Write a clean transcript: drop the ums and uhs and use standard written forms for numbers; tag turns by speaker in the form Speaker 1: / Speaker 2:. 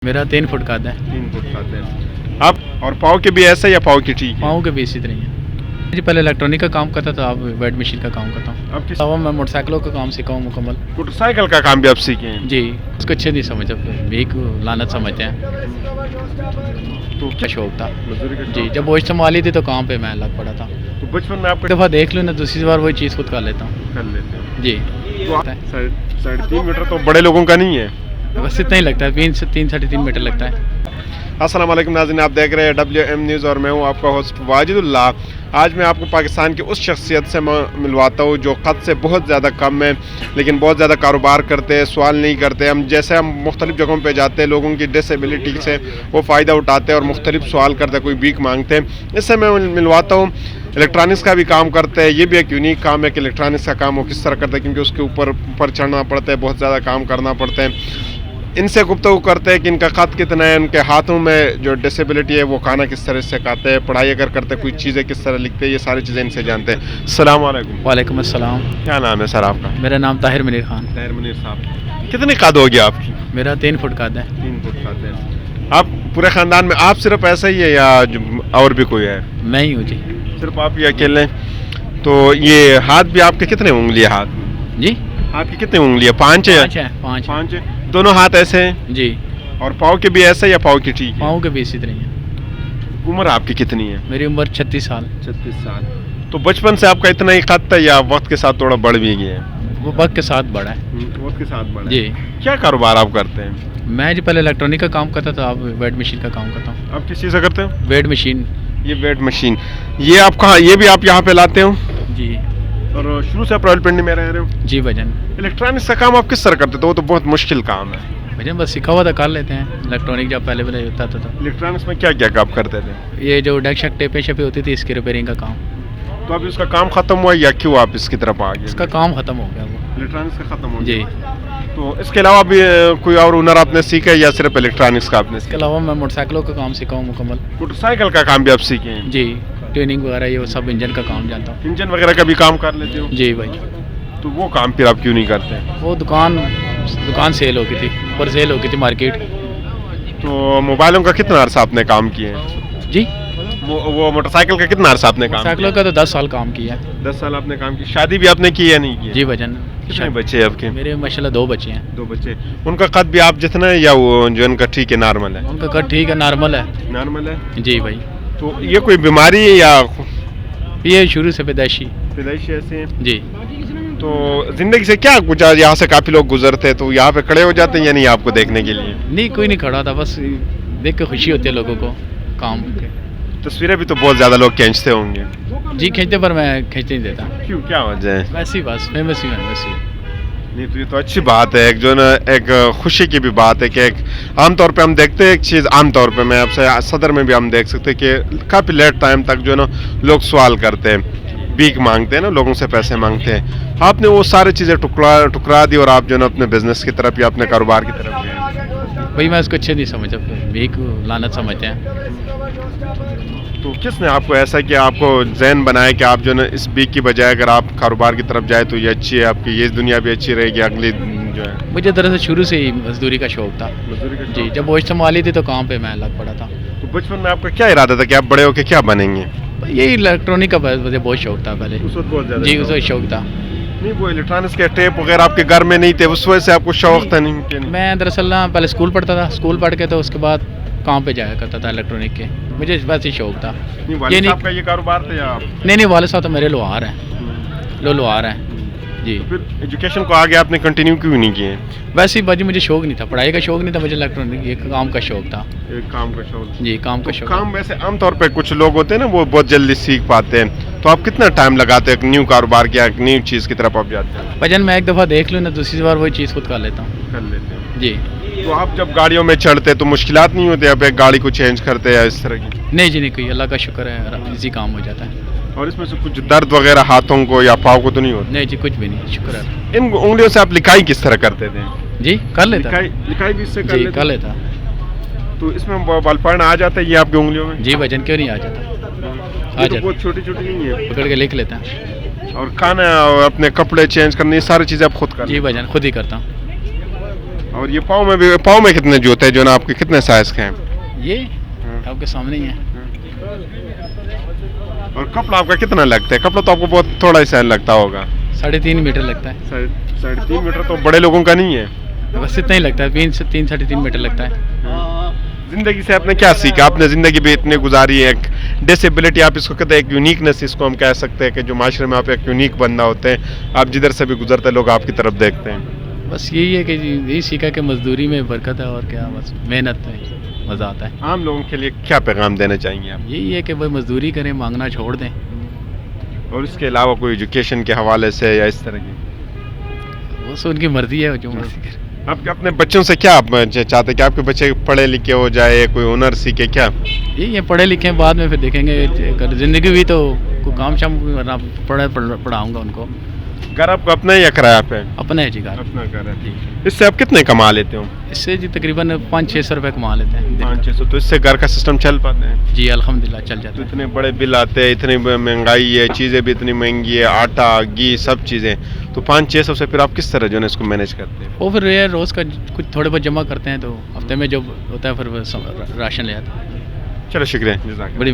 Speaker 1: मेरा 3 फुट का है।
Speaker 2: 3 फुट का है आप। और पाव के भी ऐसा या पाव की ठीक है?
Speaker 1: पाँव के भी इसी तरह ही है जी। पहले इलेक्ट्रॉनिक का काम करता था, अब वेट मशीन का काम करता हूँ।
Speaker 2: अब किस
Speaker 1: अब मैं मोटरसाइकिलों का काम सीखा हूँ मुकम्मल।
Speaker 2: मोटरसाइकिल का काम भी आप सीखे हैं?
Speaker 1: जी, उसको अच्छे नहीं समझ, अब भीख लानत समझते हैं।
Speaker 2: तो
Speaker 1: क्या शौक था
Speaker 2: मजदूरी का
Speaker 1: जी। जब वो संभाली थी तो काम पे मैं लग पड़ा था।
Speaker 2: तो बचपन में आपको
Speaker 1: एक दफ़ा देख लूँ ना, दूसरी बार वही चीज़ खुद कर लेता हूँ
Speaker 2: कर लेते हैं
Speaker 1: जी।
Speaker 2: तो आप 3.5 मीटर तो बड़े लोगों का नहीं है।
Speaker 1: बस इतना ही लगता है, 3 साढ़े 3 मीटर लगता है।
Speaker 2: अस्सलाम वालेकुम नाज़रीन, आप देख रहे हैं WM न्यूज़ और मैं हूं आपका होस्ट वाजिदुल्लाह। आज मैं आपको पाकिस्तान की उस शख्सियत से मिलवाता हूं जो ख़त से बहुत ज़्यादा कम है लेकिन बहुत ज़्यादा कारोबार करते हैं, सवाल नहीं करते। हम मुख्तलिफ़ जगहों पे जाते हैं, लोगों की डिसेबिलिटी से वो फ़ायदा उठाते हैं और मुख्तलिफ़ सवाल करते हैं, कोई भीख मांगते हैं। इससे मैं मिलवाता हूँ। इलेक्ट्रॉनिक्स का भी काम करते हैं। ये भी एक यूनिक काम है कि इलेक्ट्रॉनिक्स का काम वो किस तरह करते हैं, क्योंकि उसके ऊपर चढ़ना पड़ता है, बहुत ज़्यादा काम करना पड़ता है। इनसे गुफ्तगू करते हैं कि इनका ख़त कितना है, उनके हाथों में जो डिसेबिलिटी है वो खाना किस तरह से खाते हैं, पढ़ाई अगर करते हैं कोई चीज़ें किस तरह लिखते हैं, ये सारी चीज़ें इनसे जानते हैं। अस्सलाम वालेकुम।
Speaker 1: वालेकुम अस्सलाम।
Speaker 2: क्या नाम है सर आपका?
Speaker 1: मेरा नाम ताहिर मुनीर खान।
Speaker 2: ताहिर मुनीर साहब, कितनी कद होगी आपकी?
Speaker 1: मेरा 3 फुट का है।
Speaker 2: 3 फुट कद है। आप पूरे ख़ानदान में आप सिर्फ ऐसा ही है या और भी कोई है?
Speaker 1: मैं ही हूँ जी।
Speaker 2: सिर्फ आप ही अकेले? तो ये हाथ भी आपके कितने उंगली है हाथ
Speaker 1: जी?
Speaker 2: हाथ की कितनी उंगली है? 5 है?
Speaker 1: 5 है।
Speaker 2: दोनों हाथ ऐसे हैं
Speaker 1: जी।
Speaker 2: और पाँव के भी ऐसे या पाँव की ठीक है?
Speaker 1: पाँव के भी इसी तरह ही है।
Speaker 2: उम्र आपकी कितनी है?
Speaker 1: मेरी उम्र 36 साल।
Speaker 2: 36 साल। तो बचपन से आपका इतना ही कद था या वक्त के साथ थोड़ा बढ़ भी गया है?
Speaker 1: वो वक्त के साथ बढ़ा है
Speaker 2: वक्त के साथ बढ़ा
Speaker 1: जी।
Speaker 2: क्या कारोबार आप करते हैं?
Speaker 1: मैं जी पहले इलेक्ट्रॉनिक का काम करता था, अब वेट मशीन का काम करता हूँ।
Speaker 2: आप किस चीज़ से करते हो?
Speaker 1: Weight machine.
Speaker 2: ये वेट मशीन, ये आप कहाँ, ये भी आप यहाँ पे लाते हो?
Speaker 1: जी।
Speaker 2: और शुरू से आप रावलपिंडी में रह रहे हो?
Speaker 1: जी भजन।
Speaker 2: इलेक्ट्रॉनिक्स का काम आप किस तरह करते थे? वो तो बहुत मुश्किल काम है।
Speaker 1: भजन बस सीखा हुआ था, कर लेते हैं। इलेक्ट्रॉनिक जब पहले होता था।
Speaker 2: इलेक्ट्रॉनिक्स में क्या क्या आप करते थे?
Speaker 1: ये जो डेक शक टेपें शपें होती थी, इसकी रिपेयरिंग का काम।
Speaker 2: तो अब इसका काम खत्म हुआ या क्यों आप इसकी तरफ आ गए?
Speaker 1: इसका काम खत्म हो गया वो।
Speaker 2: इलेक्ट्रॉनिक्स का खत्म हो
Speaker 1: जी।
Speaker 2: गया। तो इसके अलावा भी कोई और हुनर आपने सीखा है या सिर्फ इलेक्ट्रॉनिक्स का आपने
Speaker 1: इसके अलावा मैं मोटरसाइकिलों का काम सीखा हूँ मुकम्मल।
Speaker 2: मोटरसाइकिल का काम भी आप सीखे हैं?
Speaker 1: जी, ट्रेनिंग वगैरह ये सब इंजन का काम जानता हूँ।
Speaker 2: इंजन वगैरह का भी काम कर लेते हो?
Speaker 1: जी भाई।
Speaker 2: तो वो काम फिर आप क्यों नहीं करते?
Speaker 1: वो दुकान सेल हो गई थी, पर सेल हो गई थी मार्केट।
Speaker 2: तो मोबाइलों का कितना अरसा आपने काम किया है?
Speaker 1: जी।
Speaker 2: वो मोटरसाइकिल का कितना अरसा आपने काम किया?
Speaker 1: मोटरसाइकिलों का तो 10 साल काम किया है।
Speaker 2: 10 साल आपने काम किया। शादी भी आपने की या नहीं की?
Speaker 1: जी भजन।
Speaker 2: कितने बच्चे हैं आपके?
Speaker 1: मेरे माशाल्लाह 2 बच्चे हैं।
Speaker 2: 2 बच्चे। उनका कद भी आप जितना है या वो जो उनका ठीक है नॉर्मल है?
Speaker 1: उनका कद ठीक है, नॉर्मल है।
Speaker 2: नॉर्मल है
Speaker 1: जी भाई।
Speaker 2: तो ये कोई बीमारी है या
Speaker 1: ये शुरू से पैदाइशी
Speaker 2: ऐसे हैं?
Speaker 1: जी।
Speaker 2: तो जिंदगी से क्या कुछ, यहाँ से काफी लोग गुजरते हैं तो यहाँ पे खड़े हो जाते हैं या नहीं आपको देखने के लिए?
Speaker 1: नहीं, कोई नहीं खड़ा था, बस देख के खुशी होती है लोगों को काम के।
Speaker 2: तस्वीरें भी तो बहुत ज्यादा लोग खींचते होंगे?
Speaker 1: जी खींचते, पर मैं खींचने नहीं देता।
Speaker 2: क्यों, क्या वजह है?
Speaker 1: वैसे ही बस फेमस ही है वैसे ही।
Speaker 2: नहीं तो ये तो अच्छी बात है, एक जो ना एक खुशी की भी बात है कि एक आमतौर पे हम देखते हैं एक चीज़, आमतौर पे मैं आपसे सदर में भी हम देख सकते हैं कि काफ़ी लेट टाइम तक जो ना लोग सवाल करते हैं, भीख मांगते हैं ना, लोगों से पैसे मांगते हैं। आपने वो सारी चीज़ें टुकरा दी और आप जो ना अपने बिजनेस की तरफ या अपने कारोबार की तरफ गए।
Speaker 1: भाई मैं उसको अच्छे नहीं समझता, भीख लानत समझते हैं।
Speaker 2: तो किसने आपको ऐसा कि आपको ज़हन बनाया कि आप जो ना इस भीख की बजाय अगर आप कारोबार की तरफ जाए तो ये अच्छी है, आपकी ये दुनिया भी अच्छी रहेगी अगली जो है?
Speaker 1: मुझे दरअसल शुरू से ही मजदूरी का शौक था।
Speaker 2: मजदूरी का
Speaker 1: जी। जब वो संभाली थी तो काम पे मैं लग पड़ा था।
Speaker 2: तो बचपन में आपका क्या इरादा था कि आप बड़े होकर क्या बनेंगे?
Speaker 1: यही इलेक्ट्रॉनिक का मुझे बहुत शौक था पहले।
Speaker 2: उस वक्त बहुत ज़्यादा
Speaker 1: जी, उस वक्त शौक था।
Speaker 2: नहीं, वो इलेक्ट्रॉनिक्स के टेप वगैरह आपके घर में नहीं थे, उस वजह से आपको शौक था? नहीं कि नहीं?
Speaker 1: मैं दरअसल ना पहले स्कूल पढ़ता था, स्कूल पढ़ के तो उसके बाद काम पे जाया करता था इलेक्ट्रॉनिक के। मुझे वैसे ही शौक था।
Speaker 2: नहीं,
Speaker 1: ये
Speaker 2: वालिद
Speaker 1: नहीं,
Speaker 2: साहब का ये कारोबार था या आप?
Speaker 1: नहीं वाले साहब तो मेरे लोहार हैं, लोहार हैं जी।
Speaker 2: तो फिर एजुकेशन को आगे आपने कंटिन्यू क्यों नहीं किए?
Speaker 1: वैसे ही बाजी मुझे शौक नहीं था, पढ़ाई का शौक नहीं था मुझे, इलेक्ट्रॉनिक एक काम का शौक था।
Speaker 2: एक काम का शौक?
Speaker 1: जी, काम का
Speaker 2: तो
Speaker 1: शौक।
Speaker 2: काम वैसे आमतौर पे कुछ लोग होते हैं ना वो बहुत जल्दी सीख पाते हैं, तो आप कितना टाइम लगाते हैं एक न्यू कारोबार या एक न्यू चीज़ की तरफ आप जाते हैं?
Speaker 1: भजन मैं एक दफ़ा देख लूँ ना, दूसरी बार वही चीज़ खुद कर लेता हूँ।
Speaker 2: कर लेते हैं
Speaker 1: जी।
Speaker 2: तो आप जब गाड़ियों में चढ़ते तो मुश्किलात नहीं होती, आप एक गाड़ी को चेंज करते या इस तरह की?
Speaker 1: नहीं जी, नहीं, कोई अल्लाह का शुक्र है, इजी काम हो जाता है।
Speaker 2: और इसमें से कुछ दर्द वगैरह हाथों को या पाँव को तो नहीं होता?
Speaker 1: नहीं जी, कुछ भी नहीं, शुक्र है।
Speaker 2: इन उंगलियों से आप लिखाई किस तरह करते थे?
Speaker 1: जी, कर लेता।
Speaker 2: लिखाई भी इससे
Speaker 1: जी, कर लेता।
Speaker 2: तो इसमें बल पड़ना आ जाता है ये आपकी उंगलियों में?
Speaker 1: जी भजन, क्यों नहीं आ जाता,
Speaker 2: ये तो बहुत छोटी छोटी नहीं है,
Speaker 1: पकड़ के लिख लेता है।
Speaker 2: और खाना और अपने कपड़े चेंज करने ये सारी चीज़ें आप खुद करते
Speaker 1: जी भजन, खुद ही करता हूँ।
Speaker 2: और ये पाँव में कितने जूते हैं जो ना आपके कितने साइज के हैं?
Speaker 1: ये आपके सामने ही है।
Speaker 2: और कपड़ा आपका कितना लगता है? कपड़ा तो आपको बहुत थोड़ा ही शायद लगता होगा।
Speaker 1: 3.5 मीटर लगता है।
Speaker 2: 3.5 मीटर तो बड़े लोगों का नहीं है।
Speaker 1: बस इतना ही लगता है, 3-3.5 मीटर लगता है।
Speaker 2: जिंदगी से आपने क्या सीखा? आपने जिंदगी भी इतनी गुजारी है, एक डिसेबिलिटी आप इसको कहते हैं, एक यूनिकनेस इसको हम कह सकते हैं कि जो माशरे में आप एक यूनिक बंदा होते हैं, आप जिधर से भी गुजरते हैं लोग आपकी तरफ देखते हैं।
Speaker 1: बस यही है कि यही सीखा कि मजदूरी में बरकत है और क्या, बस मेहनत में मज़ा आता है।
Speaker 2: आम लोगों के लिए क्या पैगाम देना चाहेंगे आप?
Speaker 1: यही है कि भाई मजदूरी करें, मांगना छोड़ दें।
Speaker 2: और इसके अलावा कोई एजुकेशन के हवाले से या इस तरह की?
Speaker 1: बस उनकी मर्जी है, जो मर्जी करे।
Speaker 2: आपके अपने बच्चों से क्या आप चाहते हैं कि आपके बच्चे पढ़े लिखे हो जाए, कोई हुनर सीखे क्या?
Speaker 1: यही है, पढ़े लिखे बाद में फिर देखेंगे, अगर ज़िंदगी हुई तो कोई काम शाम वरना पढ़ाऊँगा उनको।
Speaker 2: घर आपको अपना ही या किराया पे?
Speaker 1: अपना है जी घर।
Speaker 2: अपना घर है। इससे आप कितने कमा लेते हो?
Speaker 1: इससे जी तकरीबन 500-600 रुपये कमा लेते हैं।
Speaker 2: 500-600। तो इससे घर का सिस्टम चल पाते हैं?
Speaker 1: जी अल्हम्दुलिल्लाह चल जाता
Speaker 2: तो
Speaker 1: है।
Speaker 2: इतने बड़े बिल आते हैं, इतनी महंगाई है, चीज़ें भी इतनी महंगी है, आटा घी सब चीज़ें, तो 500-600 से फिर आप किस तरह जो है इसको मैनेज करते हैं?
Speaker 1: वो फिर ये रोज़ का कुछ थोड़े बहुत जमा करते हैं, तो हफ्ते में जब होता है फिर राशन ले आते हैं।
Speaker 2: चलो शुक्रिया, जज़ाक।
Speaker 1: बड़ी